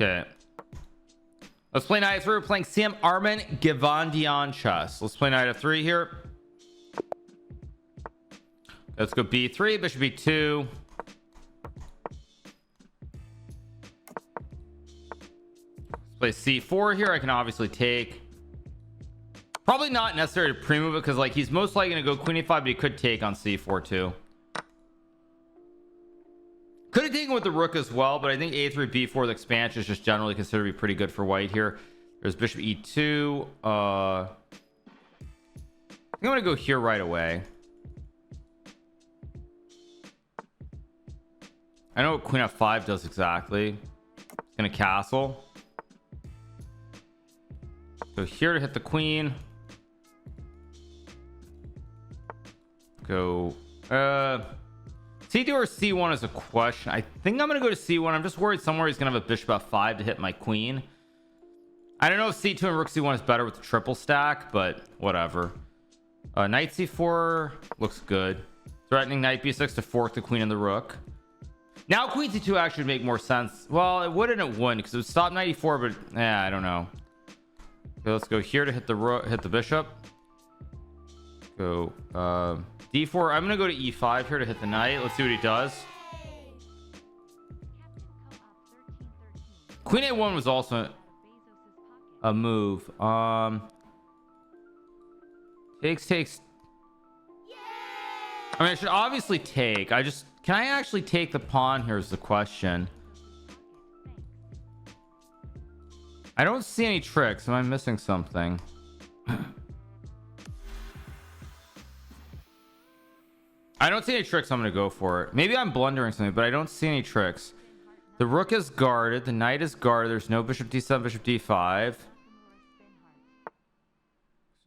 Okay. Let's play knight f3. We're playing Sam Armin Givandian chess. Let's play knight f3 here. Let's go b3, bishop b2. Let's play c4 here. I can obviously take. Probably not necessary to pre-move it because like he's most likely going to go queen a5, but he could take on c4 too. Could have taken with the rook as well, but I think a3 b4 the expansion is just generally considered to be pretty good for white here. There's bishop e2. I think I'm gonna go here right away. I know what queen f5 does exactly. It's gonna castle. Go here to hit the queen. Go c2 or c1 is a question. I think I'm gonna go to c1. I'm just worried somewhere he's gonna have a bishop f5 to hit my queen. I don't know if c2 and rook c1 is better with the triple stack, but whatever. Knight c4 looks good. Threatening knight b6 to fork the queen and the rook. Now queen c2 actually would make more sense. Well, it would and it wouldn't because it would stop knight e4, but yeah, I don't know. Okay, let's go here to hit the rook, hit the bishop. Go d4. I'm gonna go to e5 here to hit the knight. Let's see what he does. Queen a1 was also a move. Takes. I mean, I should obviously take. Can I actually take the pawn here is the question. I don't see any tricks. Am I missing something? I don't see any tricks. I'm gonna go for it. Maybe I'm blundering something, but I don't see any tricks. The rook is guarded, the knight is guarded. There's no bishop d7, bishop d5.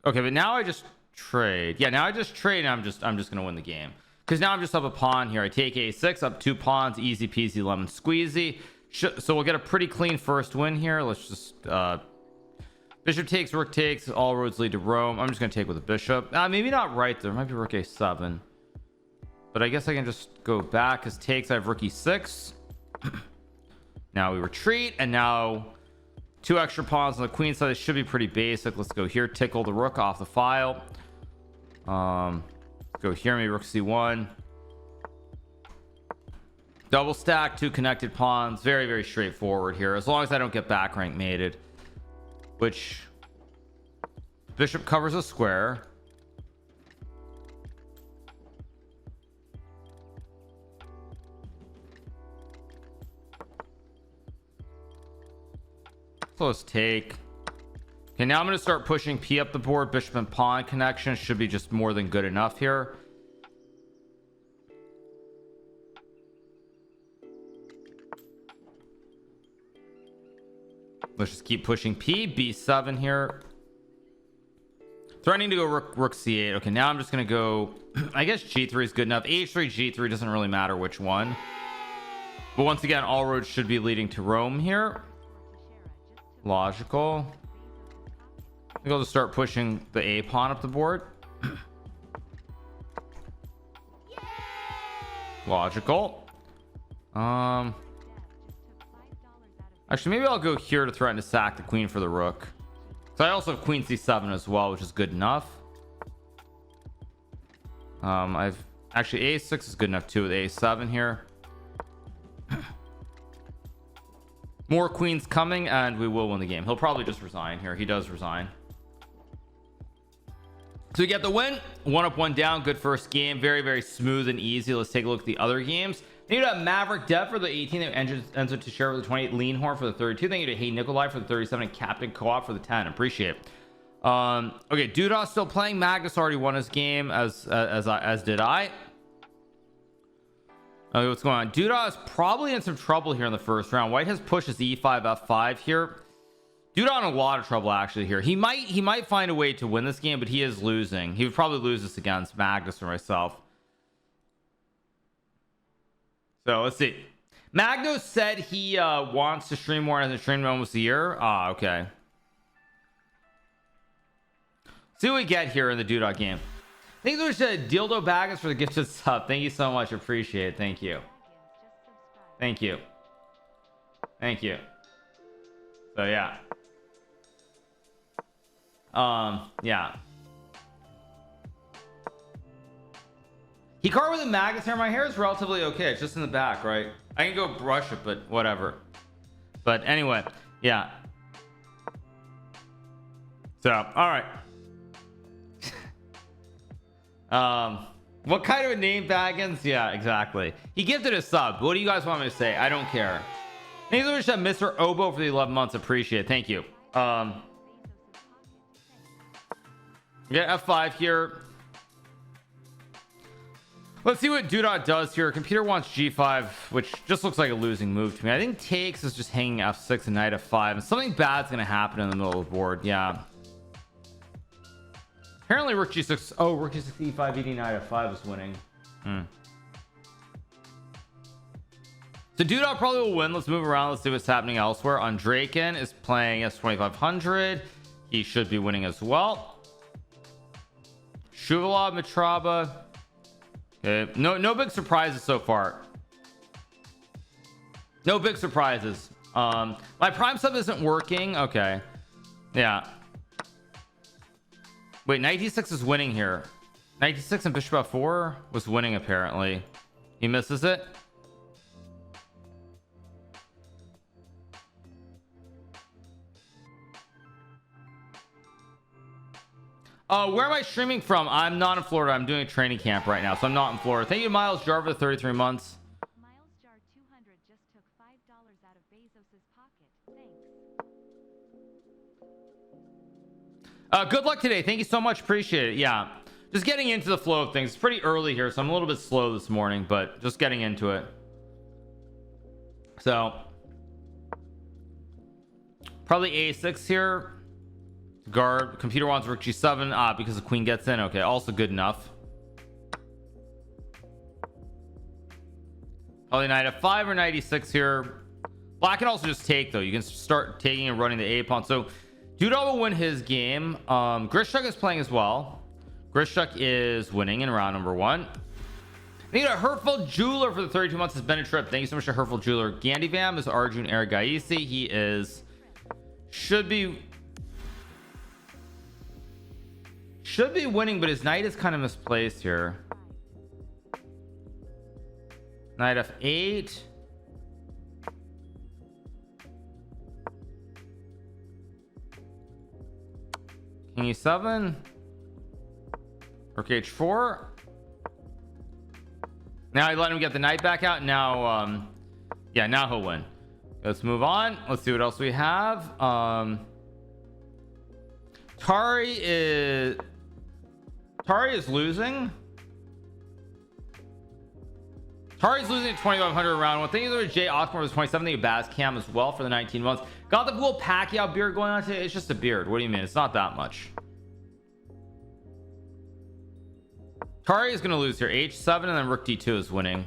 Okay, but now I just trade. Yeah, now I just trade and I'm just gonna win the game because now I'm just up a pawn here. I take a6, up 2 pawns, easy peasy lemon squeezy. So we'll get a pretty clean first win here. Let's just bishop takes, rook takes, all roads lead to Rome. I'm just gonna take with a bishop. Maybe not right there. Might be rook a7, but I guess I can just go back because takes. I have rook e6. Now we retreat, and now 2 extra pawns on the queen side. It should be pretty basic. Let's go here, tickle the rook off the file. Go here, maybe rook c1. Double stack, 2 connected pawns. Very, very straightforward here. As long as I don't get back rank mated, which bishop covers a square. So let's take. Okay, now I'm going to start pushing p up the board. Bishop and pawn connection should be just more than good enough here. Let's just keep pushing p. b7 here. Threatening to go rook c8. Okay, now I'm just going to go. I guess g3 is good enough. h3, g3 doesn't really matter which one. But once again, all roads should be leading to Rome here. Logical. I think I'll just start pushing the a pawn up the board. Logical. Actually, maybe I'll go here to threaten to sack the queen for the rook. So I also have queen c7 as well, which is good enough. I've actually a6 is good enough too with a7 here. More queens coming and we will win the game. He'll probably just resign here. He does resign. So we get the win. 1 up 1 down. Good first game. Very, very smooth and easy. Let's take a look at the other games. Thank you to Maverick Dev for the 18. Enzo to share for the 28. Leanhorn for the 32. Thank you to Hey Nikolai for the 37 and Captain Co-op for the 10. Appreciate it. Okay, Duda's still playing. Magnus already won his game as did I. Okay, what's going on? Duda is probably in some trouble here in the first round. White has pushed his e5 f5 here. Duda in a lot of trouble actually here. He might find a way to win this game, but he is losing. He would probably lose this against Magnus or myself. So let's see. Magnus said he wants to stream more and hasn't streamed almost a year. Okay. See what we get here in the Duda game. Thanks so much to Dildo Baggins for the gifted sub. Thank you so much. Appreciate it. Thank you. Thank you. Thank you. So yeah. Yeah. Hikaru with the magnets hair. My hair is relatively okay. It's just in the back, right? I can go brush it, but whatever. But anyway, yeah. So, all right. What kind of a name, Baggins? Yeah, exactly. He gifted a sub. What do you guys want me to say? I don't care. Thanks so much to Mr. Obo for the 11 months. Appreciate it. Thank you. Yeah, F5 here. Let's see what Dudot does here. Computer wants G5, which just looks like a losing move to me. I think takes is just hanging F6 and knight F5, and something bad's gonna happen in the middle of the board. Yeah. Apparently rook G6. Oh, rook G6 E5 ED knight F5 is winning. So Dudot probably will win. Let's move around. Let's see what's happening elsewhere. Draken is playing S2500. He should be winning as well. Shuvalov, Mitraba. Okay, no big surprises so far. No big surprises. My prime sub isn't working. Okay, yeah. Wait, knight d6 is winning here. Knight d6 and bishop f4 was winning apparently. He misses it. Where am I streaming from? I'm not in Florida. I'm doing a training camp right now, so I'm not in Florida. Thank you, Miles Jar, for 33 months. Miles Jar 200 just took $5 out of Bezos's pocket. Thanks. Good luck today. Thank you so much. Appreciate it. Yeah, just getting into the flow of things. It's pretty early here, so I'm a little bit slow this morning, but just getting into it. So probably a6 here. Guard. Computer wants rook g7 because the queen gets in. Okay, also good enough. Probably knight f5 or knight e6 here. Black can also just take though. You can start taking and running the a pawn. So Dudot will win his game. Grishuk is playing as well. Grishuk is winning in round number 1. Thank you to Hurtful Jeweler for the 32 months. Has been a trip. Thank you so much to Hurtful Jeweler. Gandivam is Arjun Ergaisi. He should be winning, but his knight is kind of misplaced here. Knight f8. King e7. Rook h4. Now I let him get the knight back out. Now yeah, now he'll win. Let's move on. Let's see what else we have. Tari is losing. Tari's losing at 2500 round 1. Thank you to Jay Osborne was 27. Thank you Baz Cam as well for the 19 months. Got the cool Pacquiao beard going on today. It's just a beard. What do you mean? It's not that much. Tari is going to lose here. H7 and then rook d2 is winning.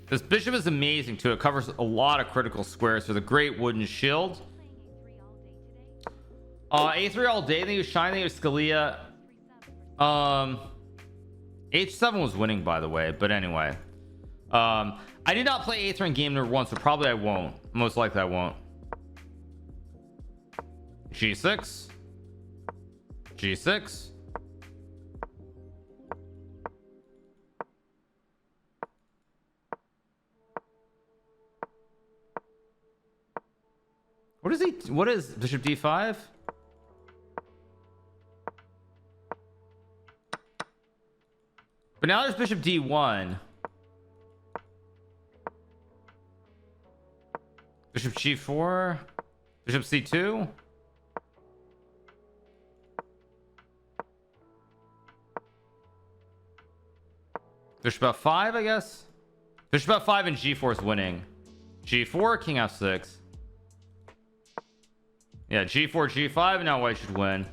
This bishop is amazing too. It covers a lot of critical squares with a great wooden shield. A3 all day. Thank you Shine. Thank you Scalia. H7 was winning by the way, but anyway, I did not play A3 in game number 1, so probably I won't. Most likely I won't. G6. G6. What is bishop d5? But now there's bishop d1. Bishop g4. Bishop c2. Bishop f5, I guess. Bishop f5 and g4 is winning. G4, king f6. Yeah, g4, g5, and now white should win.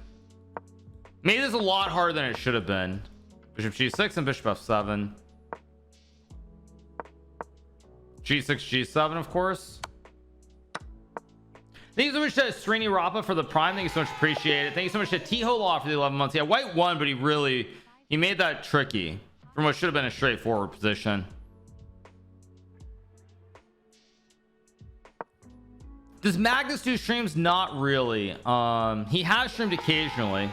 Made this a lot harder than it should have been. Bishop g6 and bishop f7. G6, g7, of course. Thank you so much to Srini Rapa for the prime. Thank you so much. Appreciate it. Thank you so much to Tiho Law for the 11 months. Yeah, white won, but he made that tricky from what should have been a straightforward position. Does Magnus do streams? Not really. He has streamed occasionally.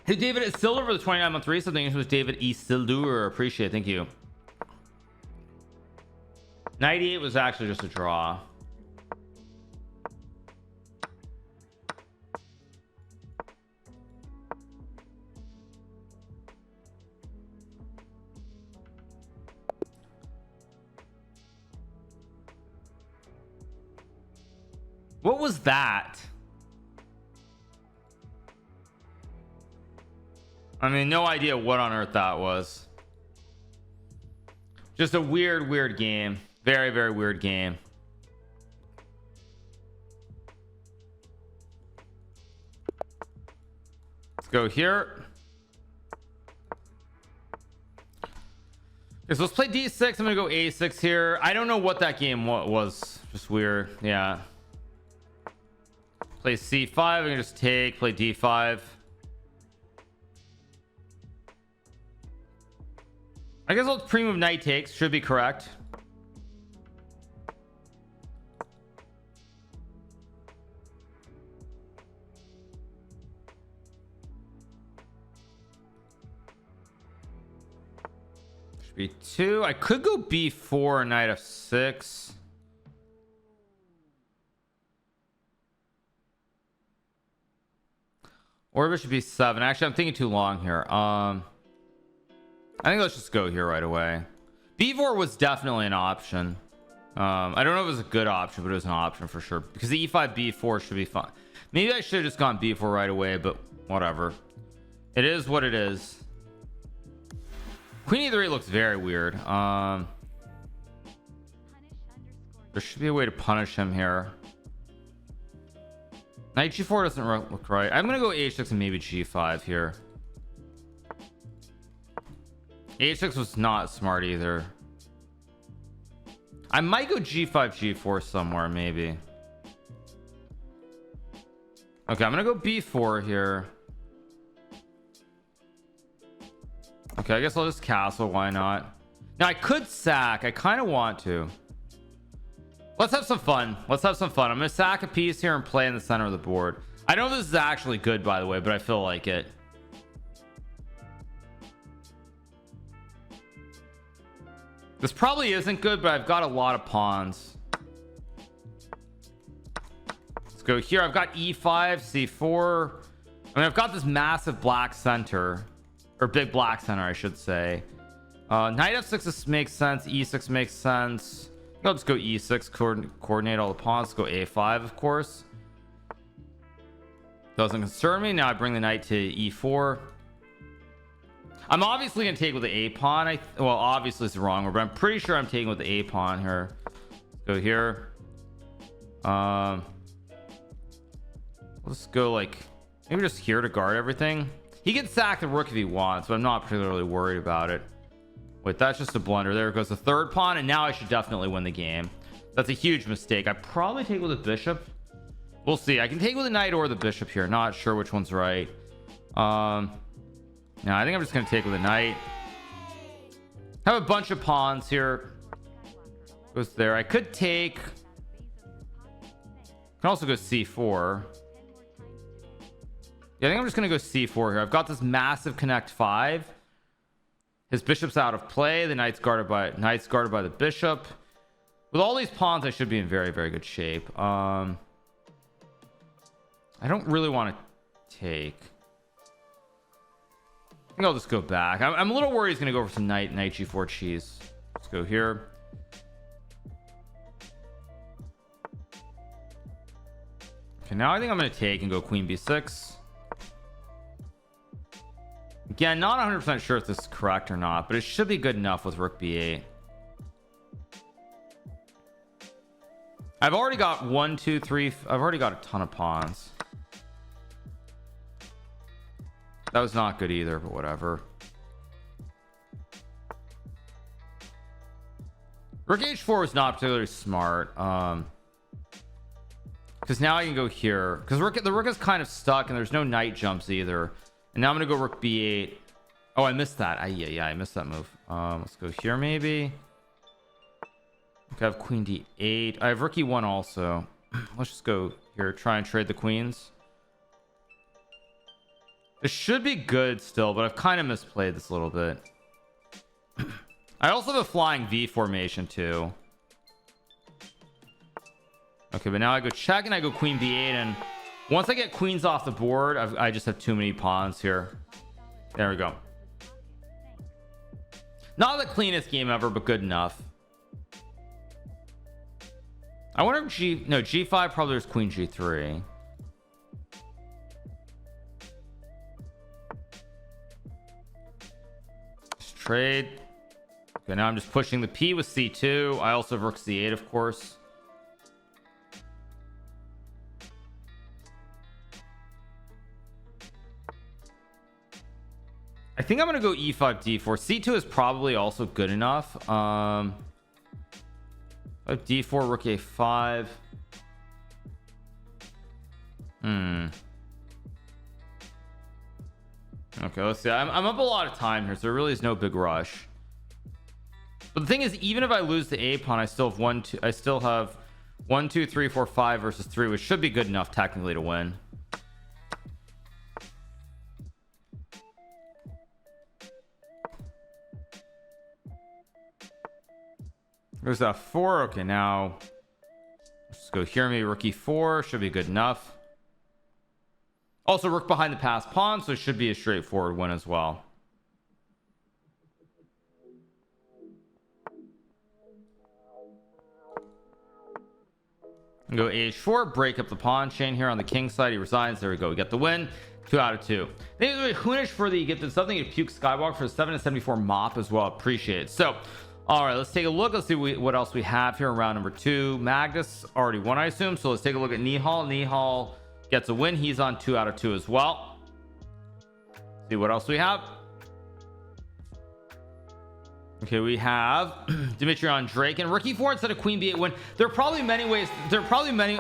Hey David, it's Silver for the 29-month reset. Thank you so much, David E. Silver. Appreciate it. Thank you. 98 was actually just a draw. What was that? I mean, no idea what on earth that was. Just a weird game. Very weird game. Let's go here. Okay, so let's play D6. I'm gonna go A6 here. I don't know what that game was. Just weird. Yeah. Play C5. I'm gonna just take. Play D5. I guess let's pre-move knight takes. Should be correct. Should be 2. I could go B4, knight F6. Or bishop B7. Actually, I'm thinking too long here. I think let's just go here right away. B4 was definitely an option. I don't know if it was a good option, but it was an option for sure, because the E5 B4 should be fine. Maybe I should have just gone B4 right away, but whatever. It is what it is. Queen E3 looks very weird. There should be a way to punish him here. Knight G4 doesn't look right. I'm gonna go H6 and maybe G5 here. H6 was not smart either. I might go G5 G4 somewhere maybe. Okay, I'm gonna go B4 here. Okay, I guess I'll just castle. Why not? Now I could sack. I kind of want to. Let's have some fun. Let's have some fun. I'm gonna sack a piece here and play in the center of the board. I know this is actually good, by the way, but I feel like it. This probably isn't good, but I've got a lot of pawns. Let's go here. I've got E5, C4. I mean, I've got this massive black center, or big black center, I should say. Knight F6 makes sense. E6 makes sense. I'll just go E6, coordinate all the pawns. Let's go A5, of course. Doesn't concern me. Now I bring the knight to E4. I'm obviously gonna take with the A pawn. Well, obviously it's the wrong word, but I'm pretty sure I'm taking with the A pawn here. Let's go here. Let's go like maybe just here to guard everything. He can sack the rook if he wants, but I'm not particularly worried about it. Wait, that's just a blunder. There goes the third pawn, and now I should definitely win the game. That's a huge mistake. I probably take with a bishop. We'll see. I can take with a knight or the bishop here. Not sure which one's right. No, I think I'm just gonna take with a knight. Have a bunch of pawns here. Goes there. I could take. Can also go C4. Yeah, I think I'm just gonna go C4 here. I've got this massive connect 5. His bishop's out of play. The knight's guarded by the bishop. With all these pawns, I should be in very good shape. I don't really want to take. I think I'll just go back. I'm a little worried he's gonna go for some knight G4 cheese. Let's go here. Okay, now I think I'm gonna take and go queen B6. Again, not 100% sure if this is correct or not, but it should be good enough with rook B8. I've already got 1 2 3 I've already got a ton of pawns. That was not good either, but whatever. Rook H4 was not particularly smart, because now I can go here, because the rook is kind of stuck and there's no knight jumps either. And now I'm gonna go rook B8. Oh, I missed that. Yeah, I missed that move. Let's go here maybe. Okay, I have queen d8. I have rook e1 also. Let's just go here, try and trade the queens. This should be good still, but I've kind of misplayed this a little bit. I also have a flying V formation too. Okay, but now I go check and I go queen b8, and once I get queens off the board, I just have too many pawns here. There we go. Not the cleanest game ever, but good enough. I wonder if G5 probably there's queen G3. Just trade. Okay, now I'm just pushing the P with C2. I also have rook C8, of course. I think I'm gonna go E5 D4. C2 is probably also good enough. D4 rook A5. Okay, let's see. I'm up a lot of time here, so there really is no big rush. But the thing is, even if I lose the A pawn, I still have 1 2 3 4 5 versus 3, which should be good enough technically to win. There's that 4. Okay, now let's go here. Maybe rook e4 should be good enough. Also, rook behind the passed pawn, so it should be a straightforward win as well. Go h4, break up the pawn chain here on the king side. He resigns. There we go. We get the win. 2 out of 2. Thank you, Hoonish, for the gifted something. You puke Skywalk for the 774 mop as well. Appreciate it. So, all right, let's take a look. Let's see what else we have here in round number 2. Magnus already won, I assume. So let's take a look at Nihal. Nihal gets a win. He's on 2 out of 2 as well. See what else we have. Okay, we have Dimitri on Drake and rook e4 instead of queen b8 win. There are probably many ways. There are probably many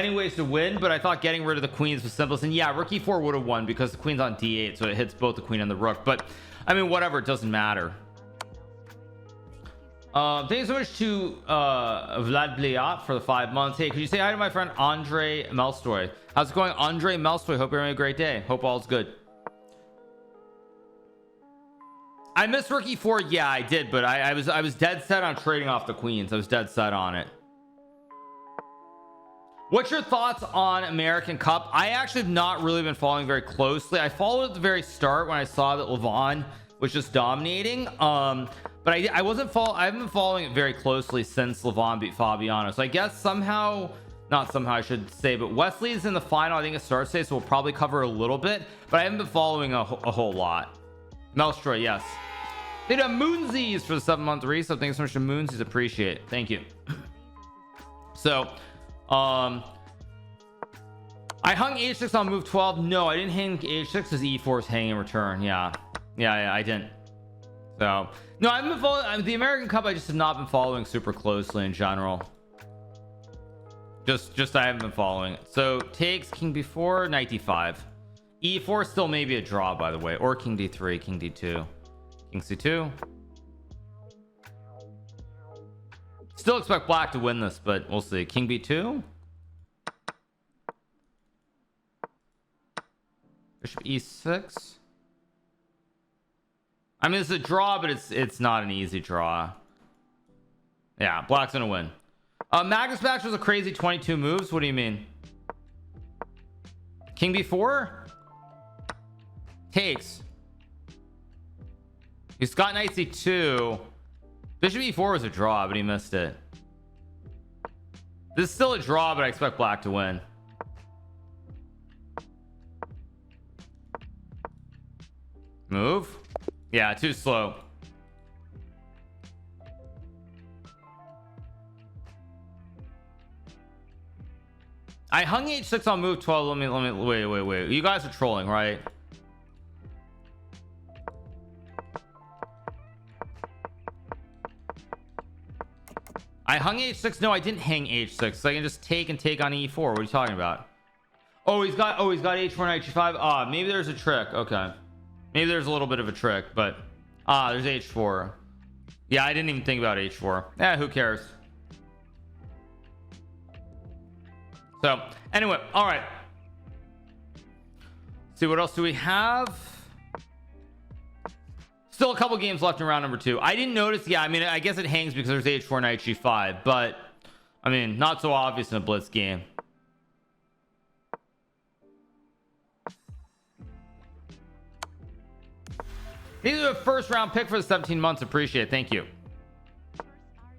ways to win, but I thought getting rid of the queens was simplest. And yeah, rook e4 would have won because the queen's on d8, so it hits both the queen and the rook. But I mean, whatever, it doesn't matter. Thank you so much to Vlad Bliat for the 5 months. Hey, could you say hi to my friend Andre Melstoy? How's it going, Andre Melstoy? Hope you're having a great day. Hope all's good. I missed rook e4. Yeah, I did, but I was dead set on trading off the queens. I was dead set on it. What's your thoughts on American Cup? I actually have not really been following very closely. I followed at the very start when I saw that Levon was just dominating. But I haven't been following it very closely since Levon beat Fabiano. So I guess not somehow I should say, but Wesley's in the final. I think it starts today, so we'll probably cover a little bit, but I haven't been following a whole lot. Melstroy, yes. They did Moonsies for the 7-month resub. Thanks so much to Moonsies. Appreciate it. Thank you. So, I hung h6 on move 12. No, I didn't hang h6 because e4 is hanging in return. Yeah, I didn't. So no, I've been following the American Cup. I just have not been following super closely in general. Just I haven't been following it. So takes king b4, knight d5, e4 still maybe a draw, by the way, or king d3, king d2, king c2. Still expect black to win this, but we'll see. King b2, bishop e6. I mean, it's a draw, but it's not an easy draw. Yeah, black's gonna win. Magnus match was a crazy 22 moves. What do you mean? King b4 takes. He's got knight c2. Bishop e4 was a draw, but he missed it. This is still a draw, but I expect black to win. Move. Yeah, too slow. I hung h6 on move 12. Let me wait. You guys are trolling, right? I hung h6. No, I didn't hang h6. So I can just take on e4. What are you talking about? Oh, he's got h4 knight g5. Maybe there's a trick. Okay. Maybe there's a little bit of a trick, but there's h4. Yeah, I didn't even think about h4. Yeah, who cares? So anyway, all right. See what else do we have? Still a couple games left in round number 2. I didn't notice. Yeah, I mean, I guess it hangs because there's h4 knight g5, but I mean, not so obvious in a blitz game. These are a first round pick for the 17 months. Appreciate it. Thank you. First R0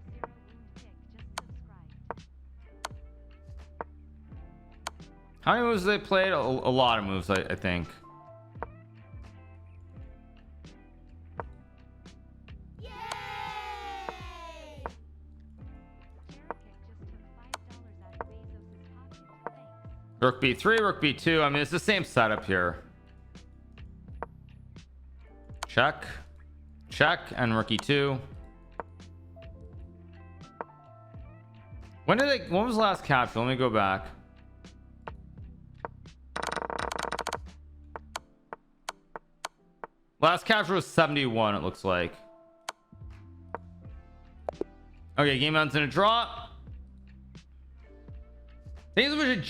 wound tick just subscribed. How many moves they played? A lot of moves, I think. Rook b3, rook b2. I mean, it's the same setup here. Check, check, and rook e2. When was the last capture? Let me go back. Last capture was 71, it looks like. Okay, game ends in a draw. Thank you so much,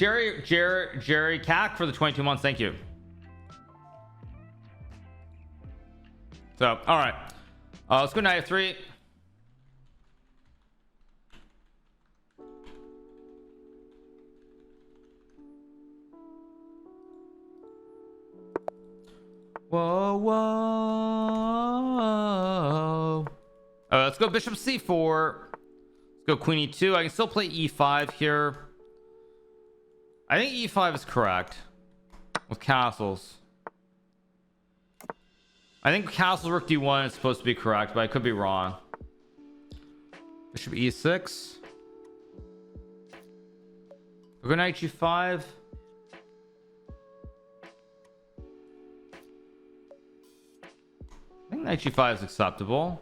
Jerry Cack, for the 22 months. Thank you. So, all right, let's go knight f3. Whoa, whoa. Let's go bishop c4. Let's go queen e2. I can still play e5 here. I think e5 is correct with castles. I think castle rook d1 is supposed to be correct, but I could be wrong. Bishop e6. We'll go knight g5. I think knight g5 is acceptable.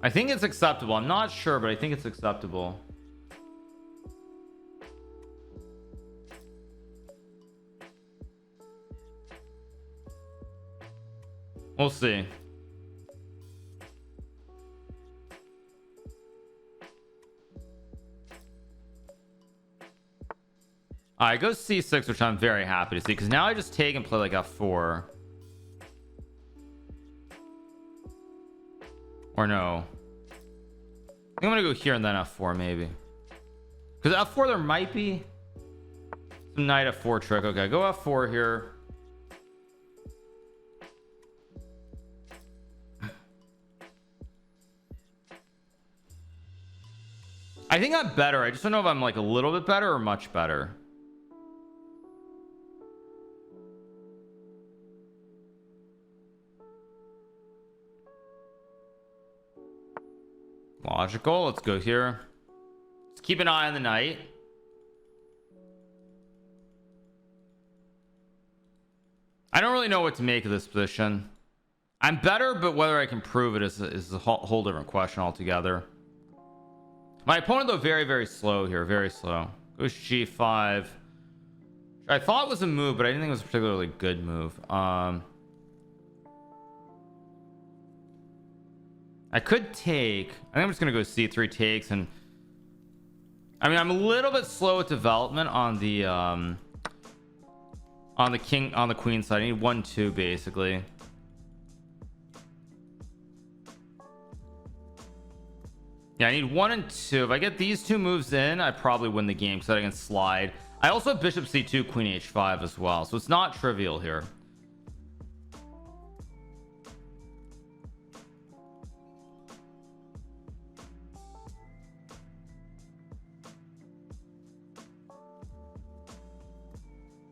I think it's acceptable. I'm not sure, but I think it's acceptable. We'll see. All right, go c6, which I'm very happy to see, because now I just take and play like f4. Or no, I think I'm gonna go here and then f4 maybe, because f4 there might be some knight f4 trick. Okay, go f4 here. I think I'm better. I just don't know if I'm like a little bit better or much better. Logical. Let's go here. Let's keep an eye on the knight. I don't really know what to make of this position. I'm better, but whether I can prove it is a whole different question altogether. My opponent, though, very, very slow here. Very slow. Goes g5. I thought it was a move, but I didn't think it was a particularly good move. I could take. I think I'm just gonna go c3 takes, and I mean, I'm a little bit slow at development on the queen side. I need 1-2 basically. Yeah, I need 1 and 2. If I get these two moves in, I probably win the game because I can slide. I also have bishop c2, queen h5 as well, so it's not trivial here.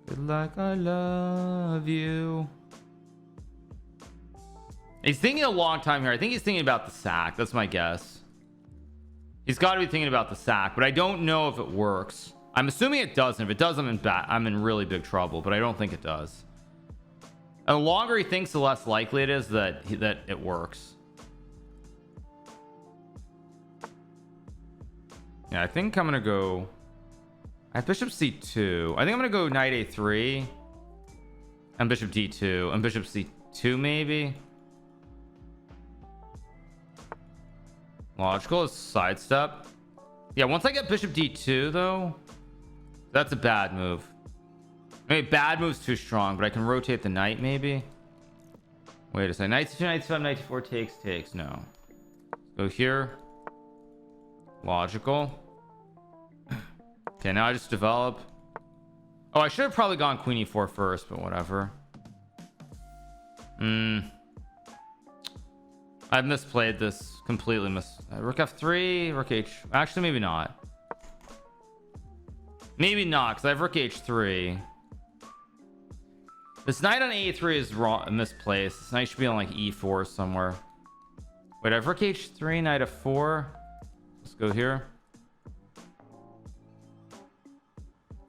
Good luck, I love you. He's thinking a long time here. I think he's thinking about the sack. That's my guess. He's got to be thinking about the sack, but I don't know if it works. I'm assuming it doesn't. If it does, I'm in really big trouble, but I don't think it does. And the longer he thinks, the less likely it is that it works. Yeah, I think I'm gonna go. I have bishop c2. I think I'm gonna go knight a3 and bishop d2 and bishop c2 maybe. Logical is sidestep. Yeah, once I get bishop d2 though, that's a bad move. Maybe bad move's too strong, but I can rotate the knight maybe. Wait a second. Knight c2, knight c5, knight d4 takes. No. Go here. Logical. Okay, now I just develop. Oh, I should have probably gone queen e4 first, but whatever. I've misplayed this completely. Rook f3, rook h. Actually, maybe not. Maybe not, because I have rook h3. This knight on a3 is wrong, misplaced. This knight should be on like e4 somewhere. Wait, I have rook h3, knight f4. Let's go here.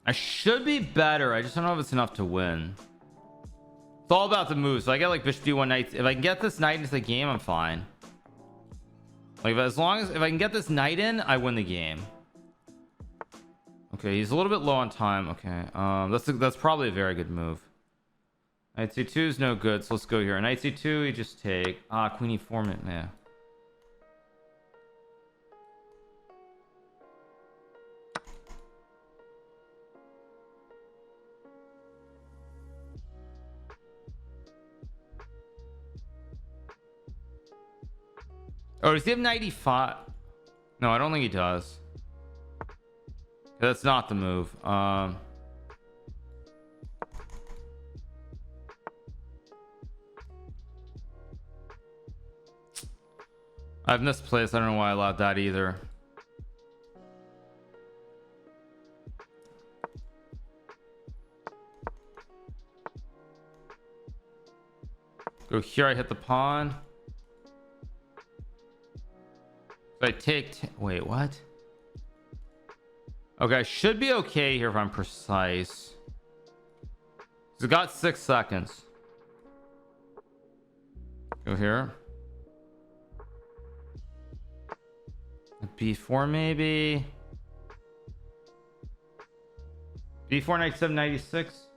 I should be better. I just don't know if it's enough to win. It's all about the moves. So I get like bishop d1 knight. If I can get this knight into the game, I'm fine. Like as long as if I can get this knight in, I win the game. Okay, he's a little bit low on time. Okay, that's probably a very good move. Knight c2 is no good, so let's go here. Knight c2, you just take queen e4. Yeah. Oh, does he have 95? No, I don't think he does. That's not the move. I've misplaced. I don't know why I allowed that either. Go here. I hit the pawn. So I take. Wait, what? Okay, I should be okay here if I'm precise. It's got 6 seconds. Go here. B4 maybe. B4 knight 796.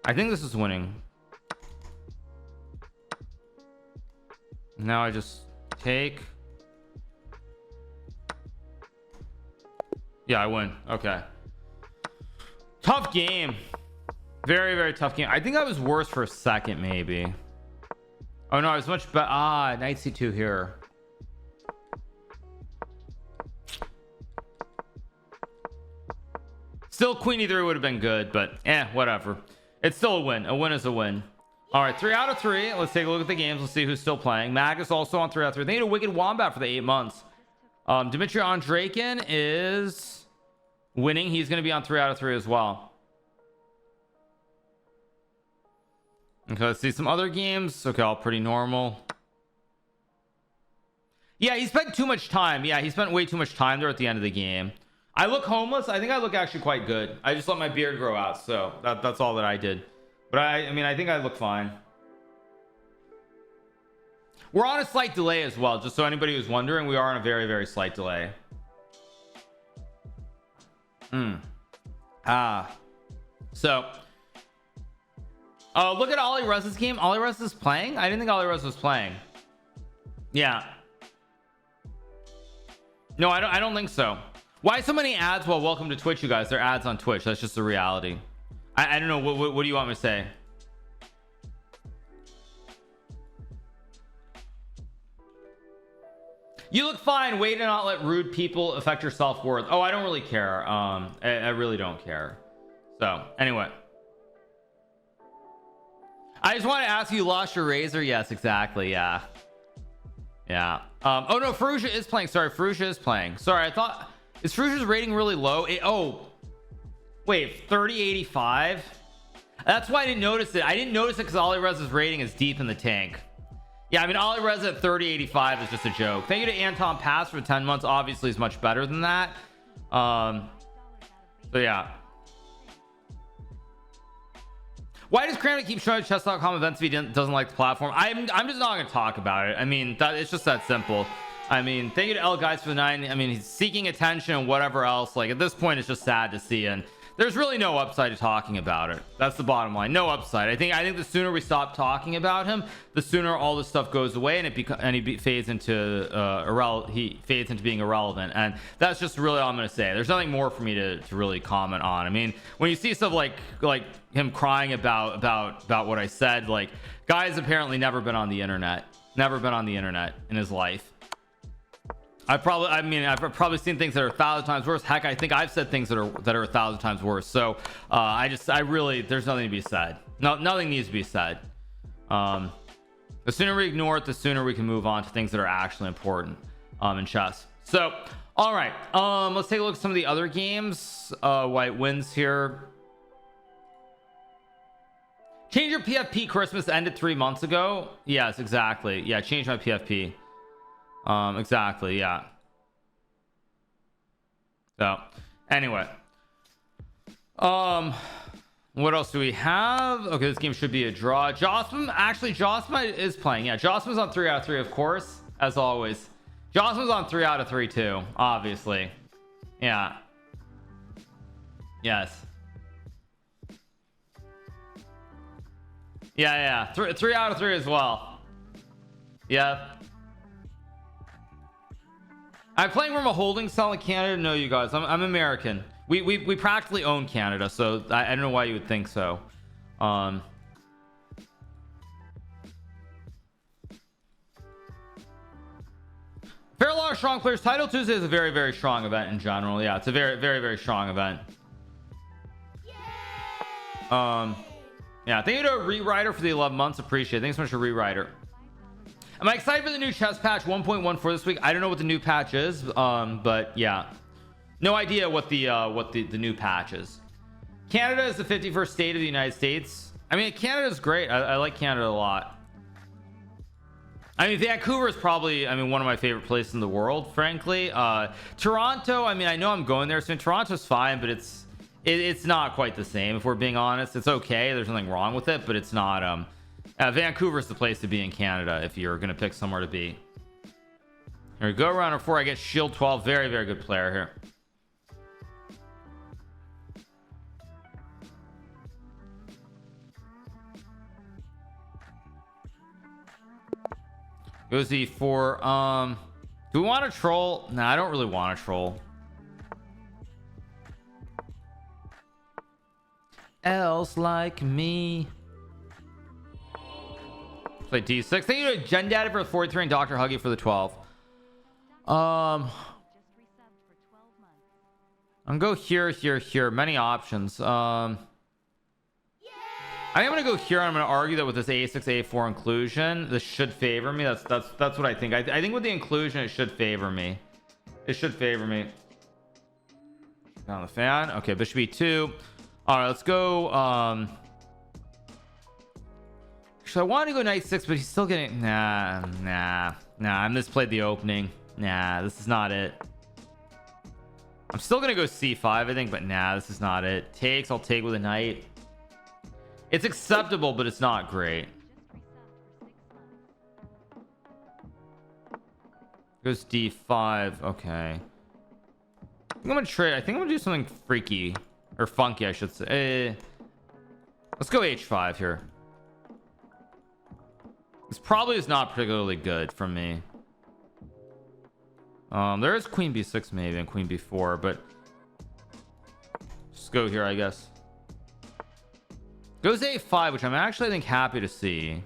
I think this is winning. Now I just take. Yeah, I win. Okay. Tough game. Very, very tough game. I think I was worse for a second, maybe. Oh no, I was much better. Knight c2 here. Still, queen e3 would have been good, but whatever. It's still a win. A win is a win. All right, 3 out of 3. Let's take a look at the games. Let's see who's still playing. Magus also on 3 out of 3. They need a Wicked Wombat for the 8 months. Dmitry Andreikin is winning. He's going to be on 3 out of 3 as well. Okay, let's see some other games. Okay, all pretty normal. Yeah, he spent too much time. Yeah, he spent way too much time there at the end of the game. I look homeless. I think I look actually quite good. I just let my beard grow out, so that's all that I did. But I mean, I think I look fine. We're on a slight delay as well, just so anybody who's wondering. We are on a very, very slight delay. So look at Ollie Rez's game. Ollie Rez is playing. I didn't think Ollie Rez was playing. Yeah. No, I don't think so. Why so many ads? Well, welcome to Twitch, you guys. They're ads on Twitch. That's just the reality. I don't know. What do you want me to say? You look fine. Way to not let rude people affect your self-worth. Oh, I don't really care. I really don't care. So anyway, I just want to ask you, lost your razor? Yes, exactly. Yeah. Oh no, Ferrugia is playing. Sorry, Ferrugia is playing. Sorry, I thought, is Ferrugia's rating really low? Wait, 3085. That's why I didn't notice it. I didn't notice it because Ollie Rez's rating is deep in the tank. Yeah, I mean, Ollie Rez at 3085 is just a joke. Thank you to Anton Pass for 10 months. Obviously is much better than that. So yeah. Why does Cramnik keep showing chess.com events if he doesn't like the platform? I'm just not going to talk about it. I mean, it's just that simple. I mean, thank you to L Guys for the 9. I mean, he's seeking attention and whatever else. Like at this point, it's just sad to see. And there's really no upside to talking about it. That's the bottom line. No upside. I think the sooner we stop talking about him, the sooner all this stuff goes away, and he fades into being irrelevant. And that's just really all I'm gonna say. There's nothing more for me to really comment on. I mean, when you see stuff like him crying about what I said, like, guy's apparently never been on the internet in his life. I've probably seen things that are 1,000 times worse. Heck, I think I've said things that are 1,000 times worse. So I really, there's nothing to be said. Nothing needs to be said. The sooner we ignore it, the sooner we can move on to things that are actually important in chess. So all right, let's take a look at some of the other games. White wins here. Change your PFP. Christmas ended 3 months ago. Yes, exactly. Yeah, change my PFP. Exactly, yeah. So anyway, what else do we have? Okay, this game should be a draw. Josma is playing. Yeah, Josma's on 3 out of 3, of course, as always. Josma's on 3 out of 3 too, obviously. Yeah. Yes. Yeah. 3 out of 3 as well. Yeah. I'm playing from a holding cell in Canada. No, you guys, I'm American. We practically own Canada, so I don't know why you would think so. Fair lot of strong players. Title Tuesday is a very, very strong event in general. Yeah, it's a very, very, very strong event. Yeah, thank you to Rewriter for the 11 months. Appreciate it. Thanks so much for Rewriter. Am I excited for the new chess patch 1.1 for this week? I don't know what the new patch is, but yeah, no idea what the new patch is. Canada is the 51st state of the United States. I mean, Canada is great. I like Canada a lot. I mean, Vancouver is probably, I mean, one of my favorite places in the world, frankly. Toronto, I mean, I know I'm going there soon. Toronto's fine, but it's not quite the same, if we're being honest. It's okay, there's nothing wrong with it, but it's not. Vancouver's the place to be in Canada if you're gonna pick somewhere to be. Here we go, round 4. I get Shield 12. Very, very good player here. Goes E4. Do we want to troll? Nah, I don't really want to troll. Else like me. Play D6. Thank you to Jen Daddy for the 43 and Dr. Huggy for the 12. I'm gonna go here. Many options. I am gonna go here. I'm gonna argue that with this A6 A4 inclusion, this should favor me. That's what I think. I think with the inclusion, it should favor me. Down the fan. Okay, bishop E2. All right, let's go. So I want to go knight 6, but he's still getting nah. I misplayed the opening. Nah, this is not it. I'm still gonna go C5, I think, but nah, this is not it. Takes. I'll take with a knight. It's acceptable, but it's not great. Goes D5. Okay. I'm gonna trade. I think I'm gonna do something freaky or funky, I should say. Let's go H5 here. This probably is not particularly good from me. There is Queen B6 maybe and Queen B4, but just go here, I guess. Goes A5, which I'm actually, I think, happy to see.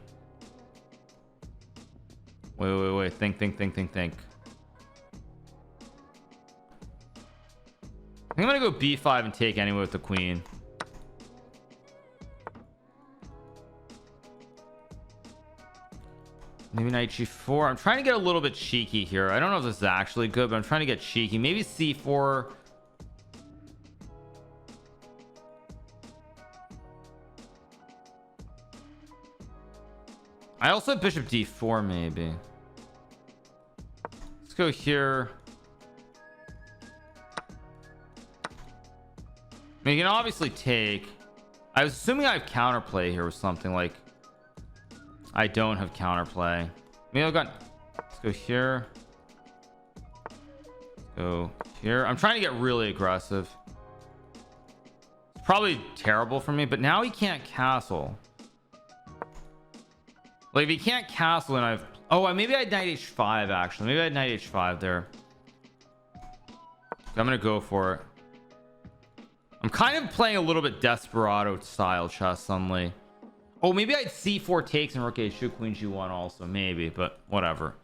Wait. Think. I think I'm gonna go B5 and take anyway with the queen. Maybe knight G4. I'm trying to get a little bit cheeky here. I don't know if this is actually good, but I'm trying to get cheeky. Maybe C4. I also have bishop D4 maybe. Let's go here. I mean, you can obviously take. I was assuming I have counterplay here with something like. I don't have counterplay. Maybe I've got. Let's go here. Let's go here. I'm trying to get really aggressive. probably terrible for me, but now he can't castle. Like if he can't castle and I've, oh, maybe I had knight h5 actually. Maybe I had knight h5 there. I'm gonna go for it. I'm kind of playing a little bit desperado style chess suddenly. Oh, maybe I had c4 takes and rook h2 queen g1 also, maybe, but whatever.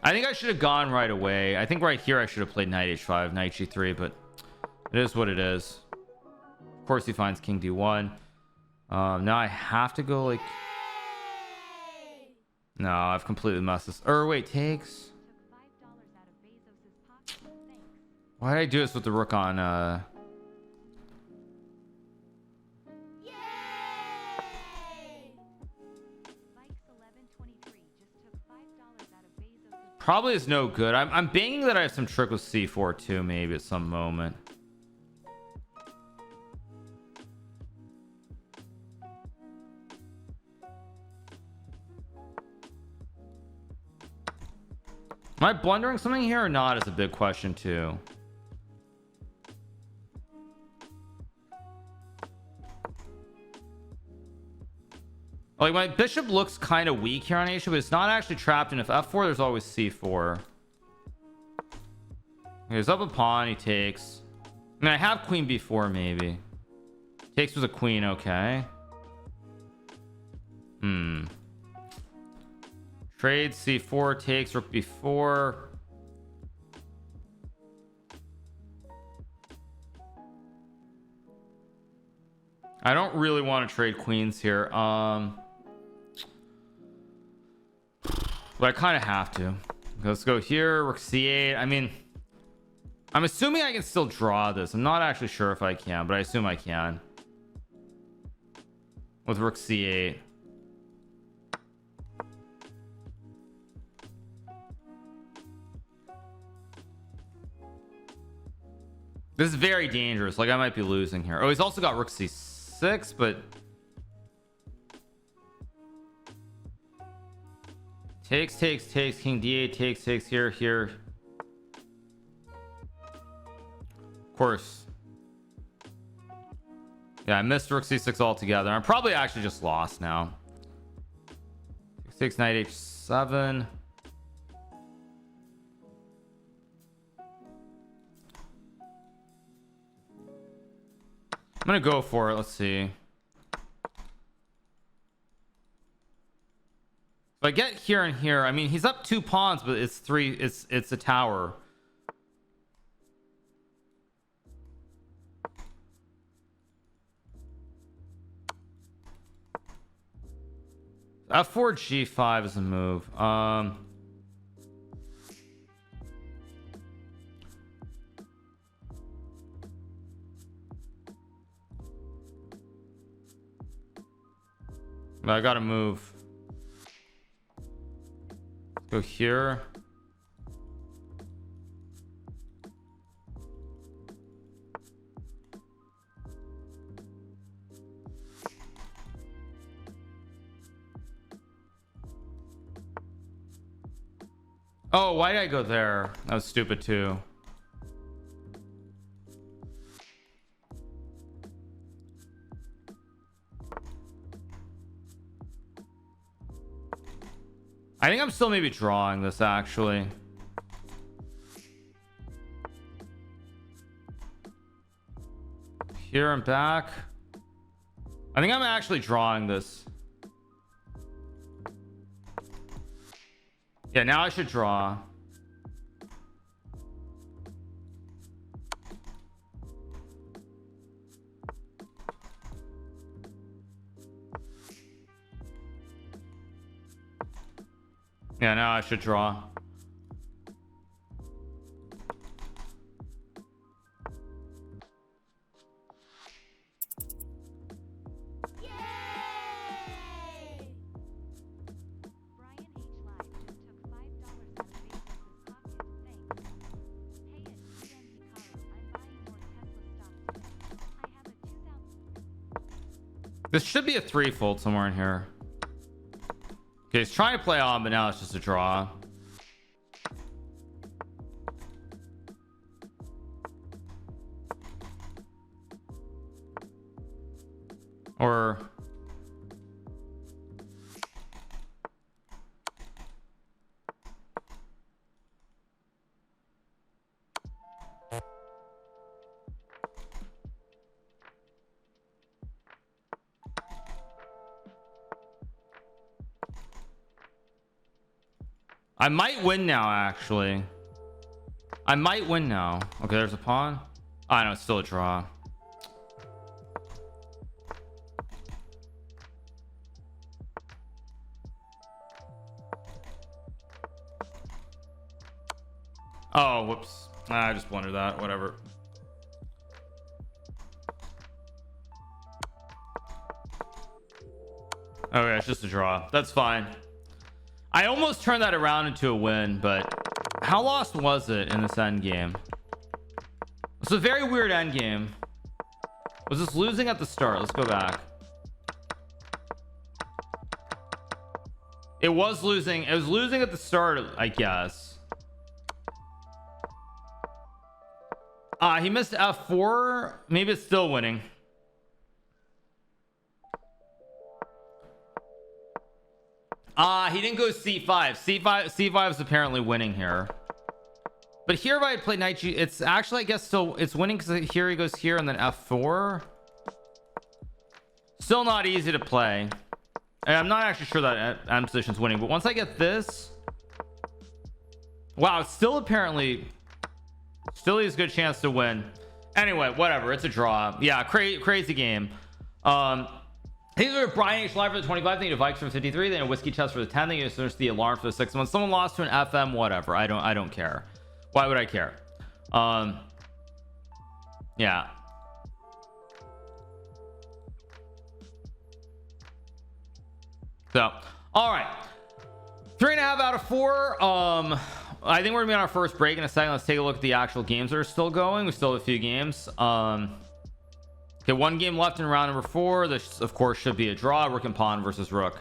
I think I should have gone right away. I think right here I should have played knight h5, knight g3, but it is what it is. Of course he finds king d1. Now I have to go like, no, I've completely messed this. Or wait, takes. Why did I do this with the rook on probably is no good. I'm banging that I have some trick with c4 too, maybe at some moment. Am I blundering something here or not is a big question too. Like my bishop looks kind of weak here on h2, but it's not actually trapped in. If f4, there's always c4. He's up a pawn, he takes. I mean, I have queen b4 maybe. Takes with a queen, okay. Trade c4, takes rook b4. I don't really want to trade queens here. But I kind of have to. Let's go here, rook c8. I mean, I'm assuming I can still draw this. I'm not actually sure if I can, but I assume I can. With rook c8. This is very dangerous. Like I might be losing here. Oh, he's also got rook c6, but takes, king d8, takes here. Of course. Yeah, I missed rook c6 altogether. I'm probably actually just lost now. 6 knight h7. I'm gonna go for it. Let's see. If I get here and here, I mean, he's up 2 pawns, but it's 3. It's a tower. F4 G5 is a move. I gotta move. Go here. Oh, why did I go there? That was stupid too. I think I'm still maybe drawing this actually. Here and back. I think I'm actually drawing this. Yeah, now I should draw. Yeah, now I should draw. This should be a threefold somewhere in here. Okay, he's trying to play on, but now it's just a draw. Or I might win now, actually. I might win now. Okay, there's a pawn. I know, it's still a draw. Oh, whoops. I just blundered that. Whatever. Oh yeah, it's just a draw. That's fine. I almost turned that around into a win, but how lost was it in this end game? It's a very weird end game. Was this losing at the start? Let's go back. It was losing. It was losing at the start, I guess. He missed F4. Maybe it's still winning. He didn't go C5. C5 is apparently winning here. But here, if I had played knight G, it's actually, I guess, still it's winning because here he goes here and then F4. Still not easy to play. And I'm not actually sure that end position's winning, but once I get this, wow, it's still apparently still has a good chance to win. Anyway, whatever, it's a draw. Yeah, crazy game. These are Brian H live for the 25. Thank you to Vikes for the 53. Then a whiskey chest for the 10. Then you search the alarm for the 6 months. Someone lost to an FM, whatever. I don't care. Why would I care? Yeah. So, all right, 3.5 out of 4. I think we're gonna be on our first break in a second. Let's take a look at the actual games that are still going. We still have a few games. Okay, one game left in round number 4. This of course should be a draw. Rook and pawn versus rook.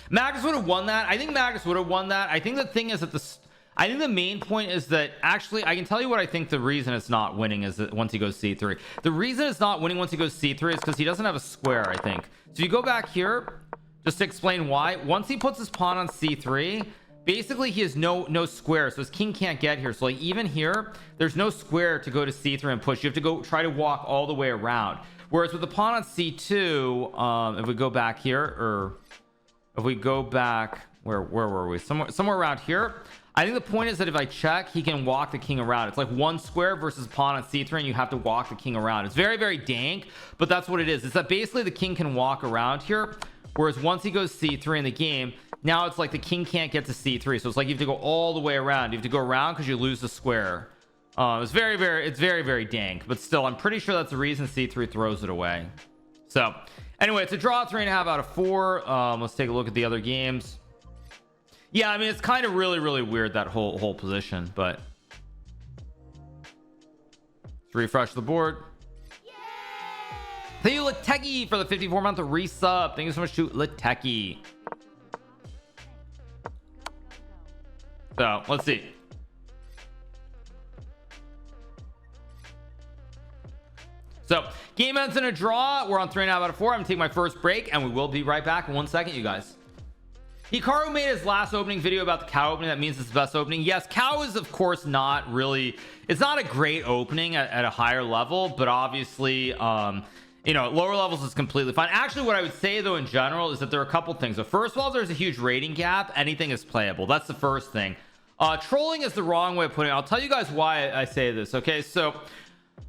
Magnus would have won that. I think Magnus would have won that. I think the thing is that I think the main point is that actually I can tell you what I think the reason it's not winning is that once he goes c3. The reason it's not winning once he goes c3 is because he doesn't have a square, I think. So you go back here just to explain why. Once he puts his pawn on c3, basically he has no square, so his king can't get here. So like even here there's no square to go to c3 and push. You have to go try to walk all the way around, whereas with the pawn on c2, if we go back here, or if we go back, where were we, somewhere around here, I think the point is that if I check, he can walk the king around. It's like one square versus pawn on c3 and you have to walk the king around. It's very, very dank, but that's what it is. It's that basically the king can walk around here, whereas once he goes c3 in the game, now it's like the king can't get to c3. So it's like you have to go all the way around. You have to go around because you lose the square. It's very, very dank, but still I'm pretty sure that's the reason c3 throws it away. So anyway, it's a draw, 3.5 out of 4. Let's take a look at the other games. Yeah, I mean, it's kind of really weird, that whole position, but let's refresh the board. Thank you, Lateki, for the 54-month resub. Thank you so much to Lateki. So let's see. So game ends in a draw. We're on 3.5 out of 4. I'm gonna take my first break and we will be right back in 1 second, you guys. Hikaru made his last opening video about the cow opening. That means it's the best opening. Yes, cow is of course not really, it's not a great opening at a higher level, but obviously you know, at lower levels is completely fine. Actually, what I would say though in general is that there are a couple things. So first of all, there's a huge rating gap. Anything is playable. That's the first thing. Trolling is the wrong way of putting it. I'll tell you guys why I say this. Okay, so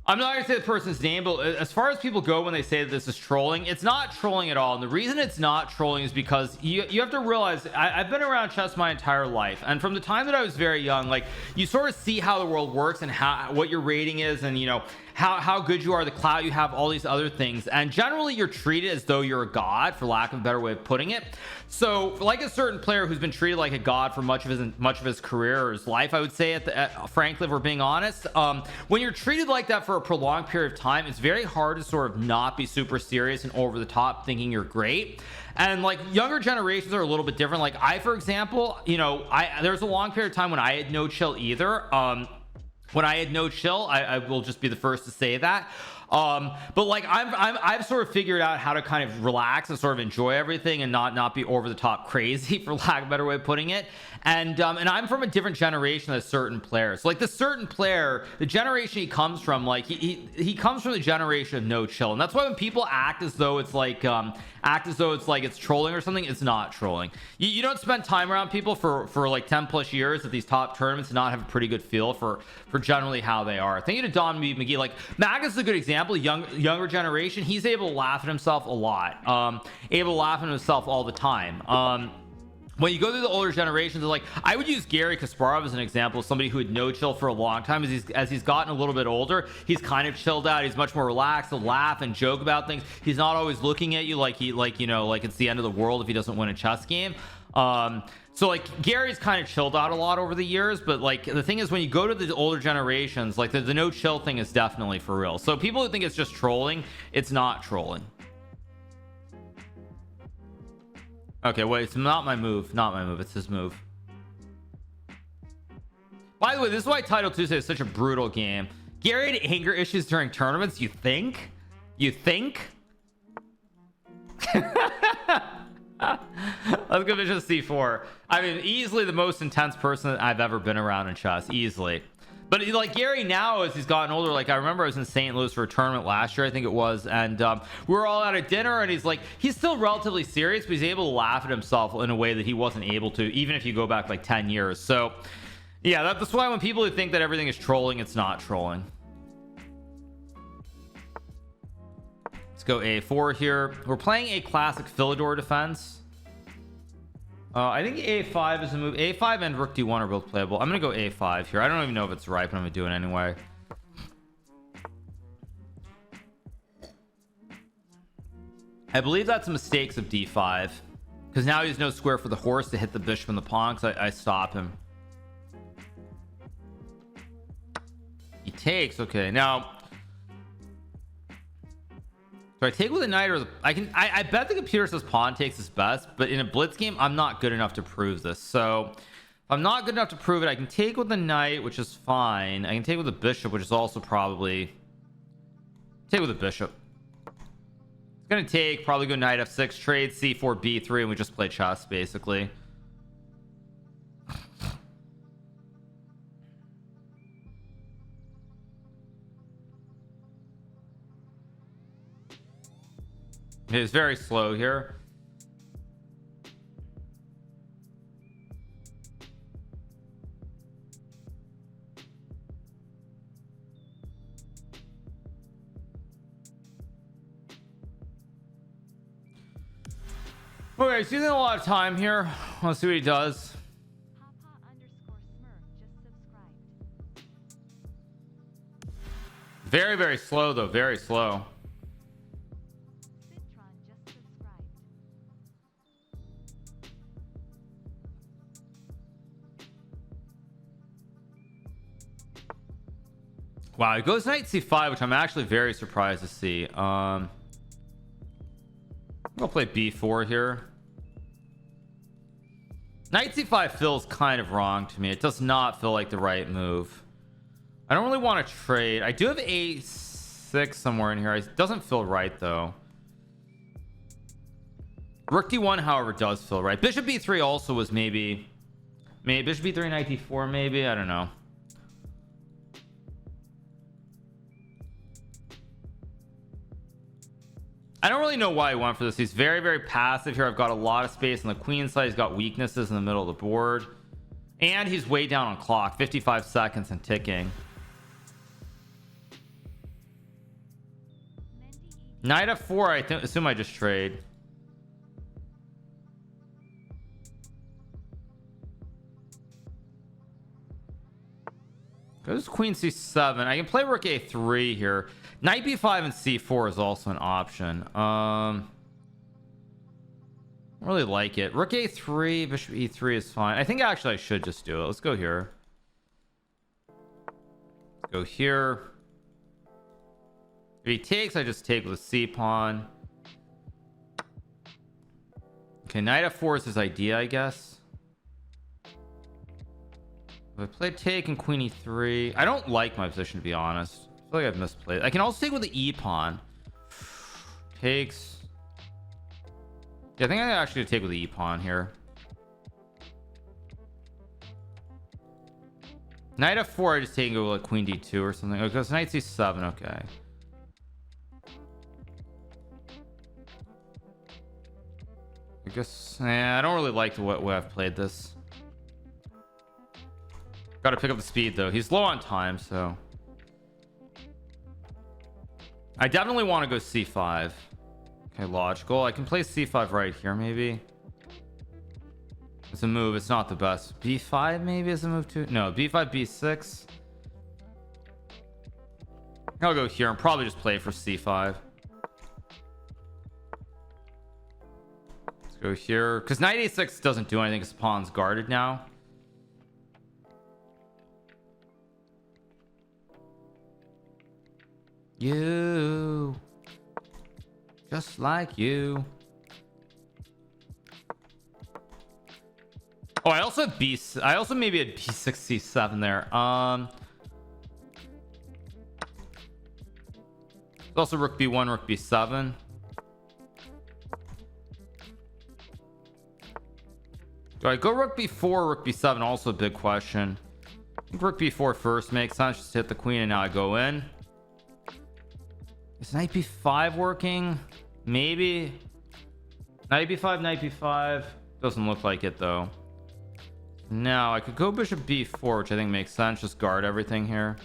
I'm not gonna say the person's name, but as far as people go when they say that this is trolling, it's not trolling at all. And the reason it's not trolling is because you have to realize I've been around chess my entire life, and from the time that I was very young, like you sort of see how the world works and what your rating is, and you know how good you are, the clout you have, all these other things, and generally you're treated as though you're a god, for lack of a better way of putting it. So like a certain player who's been treated like a god for much of his career or his life, I would say, frankly, if we're being honest, when you're treated like that for a prolonged period of time, it's very hard to sort of not be super serious and over the top thinking you're great. And like younger generations are a little bit different. Like I, for example, you know, there's a long period of time when I had no chill either. when I had no chill. I will just be the first to say that. But like I've sort of figured out how to kind of relax and sort of enjoy everything and not be over the top crazy, for lack of a better way of putting it. And I'm from a different generation than certain players. Like the certain player, the generation he comes from, like he comes from the generation of no chill, and that's why when people act as though it's like it's trolling or something, it's not trolling. You don't spend time around people for like 10 plus years at these top tournaments and not have a pretty good feel for generally how they are. Thank you to Don McGee. Like Magus is a good example. Younger generation, he's able to laugh at himself a lot, able to laugh at himself all the time. When you go through the older generations, like I would use Gary Kasparov as an example of somebody who had no chill for a long time. As he's gotten a little bit older, he's kind of chilled out. He's much more relaxed. He'll laugh and joke about things. He's not always looking at you like it's the end of the world if he doesn't win a chess game. So like Gary's kind of chilled out a lot over the years, but like the thing is, when you go to the older generations, like the no chill thing is definitely for real. So people who think it's just trolling, it's not trolling. Okay, wait, it's not my move. It's his move. By the way, this is why Title Tuesday is such a brutal game. Gary had anger issues during tournaments. You think? Let's go Bishop C4. I mean, easily the most intense person that I've ever been around in chess. Easily. But like Gary now, as he's gotten older, like I remember I was in St. Louis for a tournament last year, I think it was, and we were all out at dinner, and he's still relatively serious, but he's able to laugh at himself in a way that he wasn't able to, even if you go back like 10 years. So yeah, that's why when people who think that everything is trolling, it's not trolling. Let's go A4 here. We're playing a classic Philidor defense. I think A5 is a move. A5 and Rook D1 are both playable. I'm gonna go A5 here. I don't even know if it's right, but I'm gonna do it anyway. I believe that's mistakes of D5, because now he has no square for the horse to hit the bishop and the pawn, because I stop him. He takes. Okay, now so I take with a knight, or I bet the computer says pawn takes is best, but in a blitz game I'm not good enough to prove this. So if I'm not good enough to prove it, I can take with the knight, which is fine. I can take with the bishop, which is also probably take with the bishop. It's gonna take, probably go knight f6, trade c4 b3, and we just play chess basically. It's very slow here. Okay, he's using a lot of time here. Let's see what he does. Papa_Smurf just subscribed. Very, very slow though. Very slow. Citron just subscribed. Wow, it goes knight c5, which I'm actually very surprised to see. I'll play b4 here. Knight c5 feels kind of wrong to me. It does not feel like the right move. I don't really want to trade. I do have a6 somewhere in here. It doesn't feel right though. Rook d1, however, does feel right. Bishop b3 also was maybe bishop b3, knight d4, maybe. I don't know. I don't really know why he went for this. He's very, very passive here. I've got a lot of space on the queen side. He's got weaknesses in the middle of the board, and he's way down on clock, 55 seconds and ticking. Knight f4, I assume I just trade. Goes queen c7. I can play rook a3 here. Knight b5 and c4 is also an option. I don't really like it. Rook a3, bishop e3 is fine. I think actually I should just do it. Let's go here. Let's go here. If he takes, I just take with a c pawn. Okay, knight f4 is his idea, I guess. I played take and queen e3. I don't like my position, to be honest. I feel like I've misplayed. I can also take with the e pawn. Takes. Yeah, I think I actually take with the e pawn here. Knight f4. I just take and go with like queen d2 or something. Okay, so knight c7. Okay. I guess. I don't really like the way I've played this. Got to pick up the speed though. He's low on time, so I definitely want to go c5. Okay, logical. I can play c5 right here. Maybe it's a move. It's not the best. b5 maybe is a move too. No, b5 b6. I'll go here and probably just play for c5. Let's go here because knight a6 doesn't do anything because the pawn's guarded now. You, just like you. Oh, I also have I also maybe had b6 c7 there. Also rook b1, rook b7. Do I go rook b4, rook b7? Also a big question. I think rook b4 first makes sense. Just hit the queen and now I go in. Is knight b5 working? Maybe. Knight b5, knight b5. Doesn't look like it though. Now I could go bishop b4, which I think makes sense. Just guard everything here.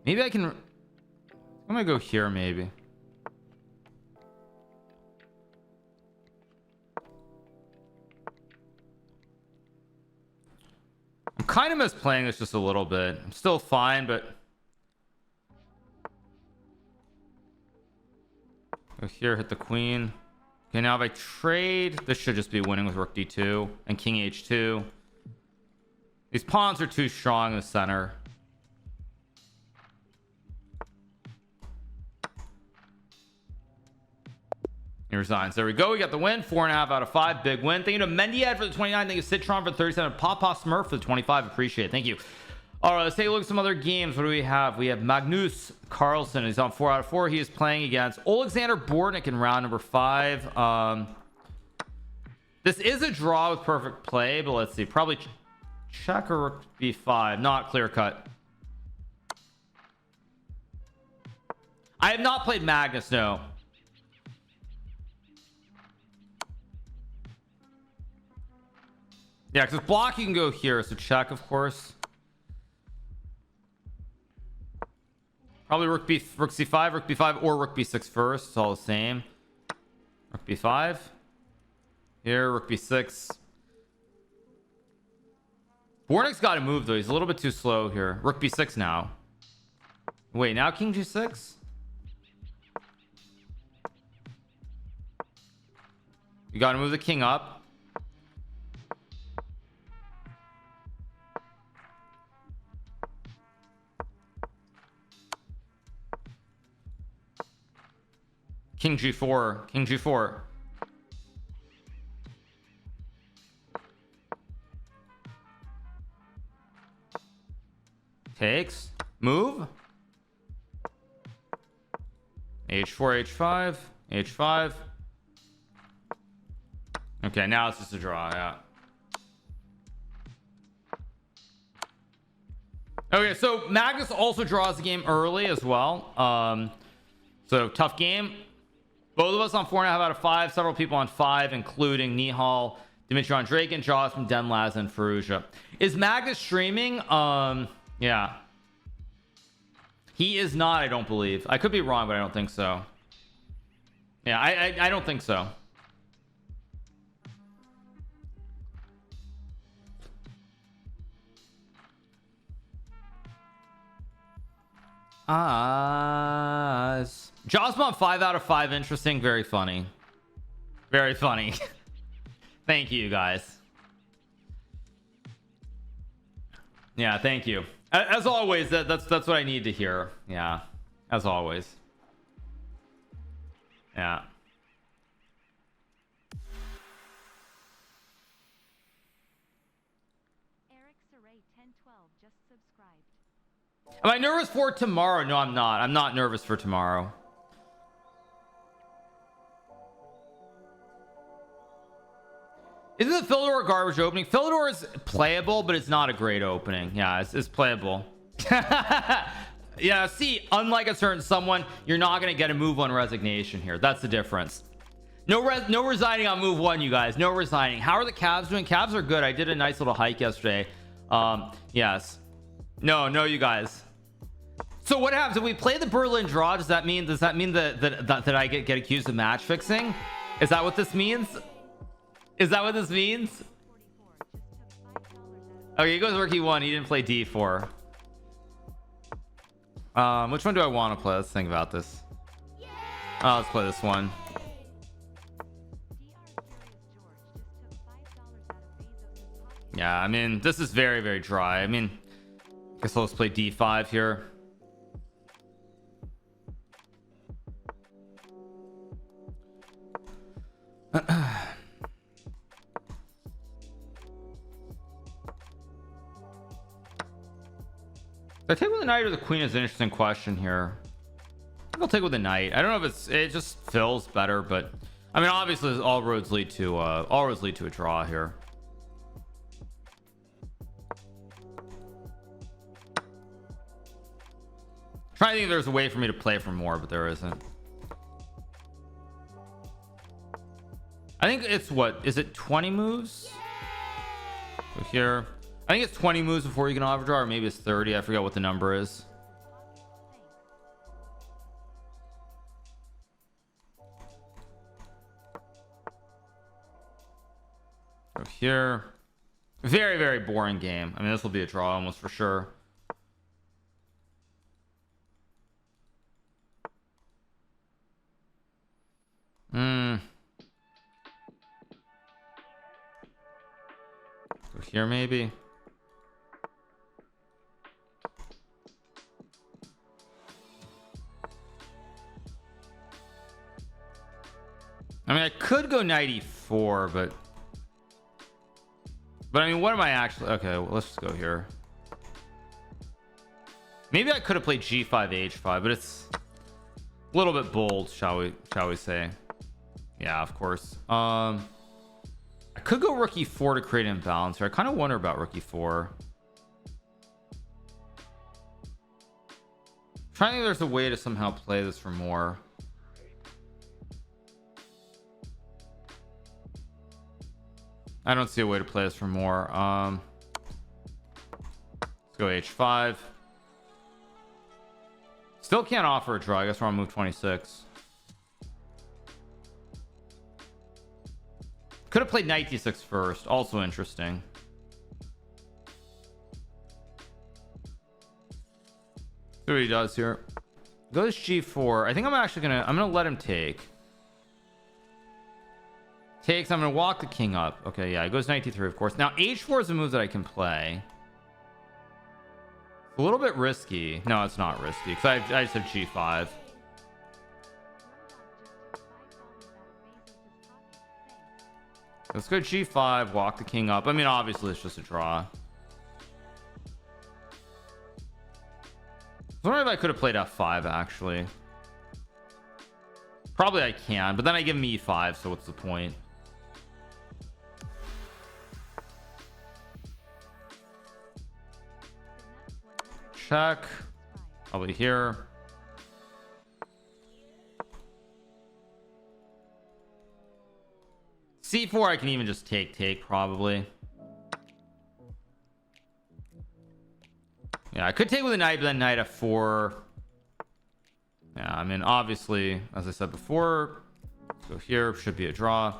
Maybe I can. I'm gonna go here maybe. I'm kind of misplaying this just a little bit. I'm still fine, but go here, hit the queen. Okay, now if I trade, this should just be winning with rook d2 and king h2. These pawns are too strong in the center. He resigns. There we go. We got the win. 4.5 out of 5. Big win. Thank you to Mendiad for the 29. Thank you to Citron for the 37. Papa Smurf for the 25. Appreciate it. Thank you. All right, let's take a look at some other games. What do we have? We have Magnus Carlsen. He's on 4 out of 4. He is playing against Alexander Bortnik in round number 5. This is a draw with perfect play, but let's see. Probably check or rook b5. Not clear cut. I have not played Magnus, no. Yeah, because block you can go here, so check, of course. Probably rook c5, or rook b6 first. It's all the same. Rook b5. Here, rook b6. Bortnik's got to move though. He's a little bit too slow here. Rook b6 now. Wait, now king g6. You got to move the king up. King g4, king g4. Takes, move. h4, h5, h5. Okay, now it's just a draw. Yeah. Okay, so Magnus also draws the game early as well. So tough game. Both of us on 4.5 out of 5. Several people on 5, including Nihal, Dimitri Drake, and Jocelyn, Denlaz, and Faruja. Is Magnus streaming? Yeah. He is not, I don't believe. I could be wrong, but I don't think so. Yeah, I don't think so. Josmont 5 out of 5. Interesting. Very funny. Very funny. Thank you, guys. Yeah, thank you. As always, that's what I need to hear. Yeah, as always. Yeah. 1012 just subscribed. Am I nervous for tomorrow? No, I'm not. I'm not nervous for tomorrow. Isn't the Philidor garbage opening? Philidor is playable, but it's not a great opening. Yeah, it's playable. Yeah, see, unlike a certain someone, you're not going to get a move one resignation here. That's the difference. No resigning on move one, you guys. No resigning. How are the Cavs doing? Cavs are good. I did a nice little hike yesterday. Yes. No, you guys. So what happens if we play the Berlin draw? Does that mean that I get accused of match fixing? Is that what this means? Is that what this means? 44 just took $5 out of Okay, he goes rookie 1. He didn't play D4. Which one do I want to play? Let's think about this. Let's play this one. DR Curious George just took $5 out of Bezos's pocket. Yeah, I mean, this is very, very dry. I mean, I guess let's play D5 here. I take with the knight or the queen is an interesting question here. I think I'll take with the knight. I don't know if it just feels better, but I mean, obviously all roads lead to a draw here. Trying to think if there's a way for me to play for more, but there isn't. I think it's what is it 20 moves? So here I think it's 20 moves before you can overdraw, or maybe it's 30. I forget what the number is. Go here. Very, very boring game. I mean, this will be a draw almost for sure. Go here maybe. I mean, I could go 94, but I mean, what am I actually? Okay, well, let's just go here. Maybe I could have played G5 H5, but it's a little bit bold, shall we say? Yeah, of course. I could go Rook E4 to create an imbalance here. I kind of wonder about Rook E4. Trying to think if there's a way to somehow play this for more. I don't see a way to play this for more. Let's go H5. Still can't offer a draw. I guess we're on move 26. Could have played knight d6 first. Also interesting. See what he does here. Goes G4. I think I'm actually gonna let him take. Takes. I'm gonna walk the king up. Okay, yeah, it goes knight d3, of course. Now H4 is a move that I can play. It's a little bit risky. No, it's not risky because I just have G5. Let's go G5, walk the king up. I mean, obviously it's just a draw. I was wondering if I could have played F5 actually. Probably I can, but then I give him E5, so what's the point? Check. Probably here. C4 I can even just take probably. Yeah, I could take with a knight, but then knight F4. Yeah, I mean, obviously, as I said before, let's go here. Should be a draw.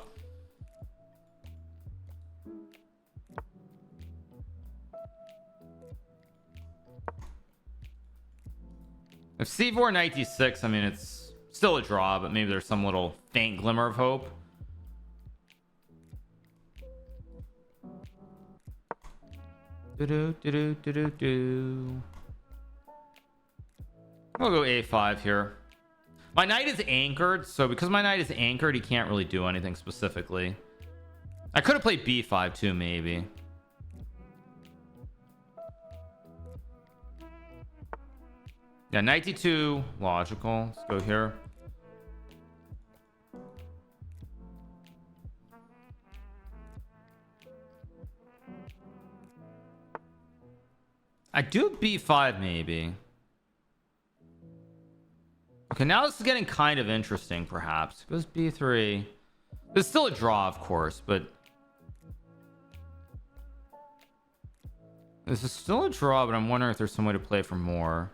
If C4 knight d6, I mean, it's still a draw, but maybe there's some little faint glimmer of hope. We'll go A5 here. My knight is anchored, so because my knight is anchored, he can't really do anything specifically. I could have played B5 too, maybe. Yeah, knight d2 logical. Let's go here. I do b5 maybe. Okay, now this is getting kind of interesting, perhaps. Goes b3. It's still a draw, of course, but this is still a draw, but I'm wondering if there's some way to play for more.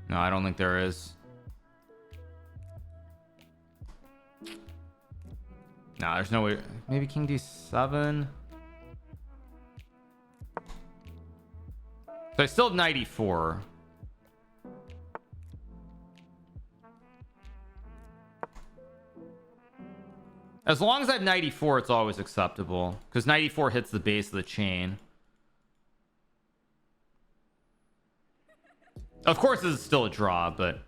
No, I don't think there is. No, there's no way. Maybe king d7. So I still have knight e4. As long as I have knight e4, it's always acceptable, because knight e4 hits the base of the chain. Of course, this is still a draw, but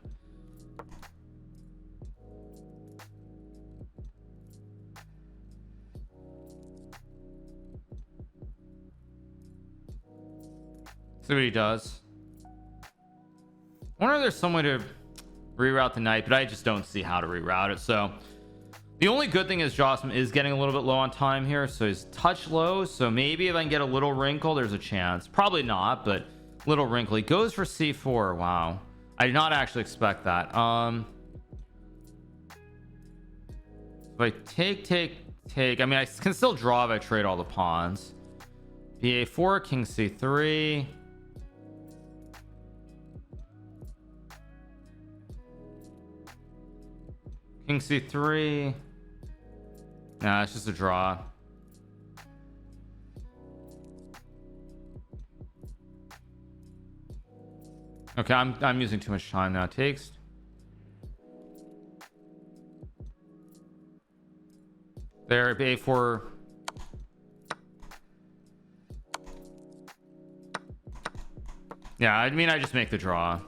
see what he does. I wonder if there's some way to reroute the knight, but I just don't see how to reroute it. So the only good thing is Jocelyn is getting a little bit low on time here, so he's touch low. So maybe if I can get a little wrinkle, there's a chance. Probably not, but little wrinkle. He goes for c4. Wow, I did not actually expect that. If I take, I mean, I can still draw if I trade all the pawns. ba4, king c3. King c3. Nah, it's just a draw. Okay, I'm using too much time now. Takes. There, a4. Yeah, I mean, I just make the draw.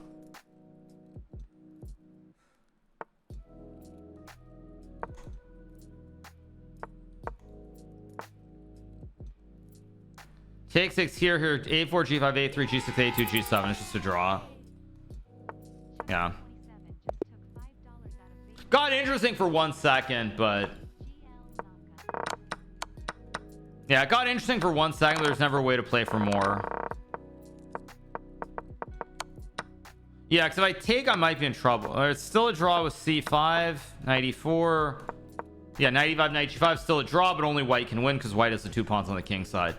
Take 6 here, a4, g5, a3, g6, a2, g7. It's just a draw. Yeah. Got interesting for 1 second, but yeah, it got interesting for 1 second, but there's never a way to play for more. Yeah, because if I take, I might be in trouble. It's still a draw with c5, knight e4. Yeah, knight e5, knight g5, still a draw, but only white can win because white has the 2 pawns on the king side.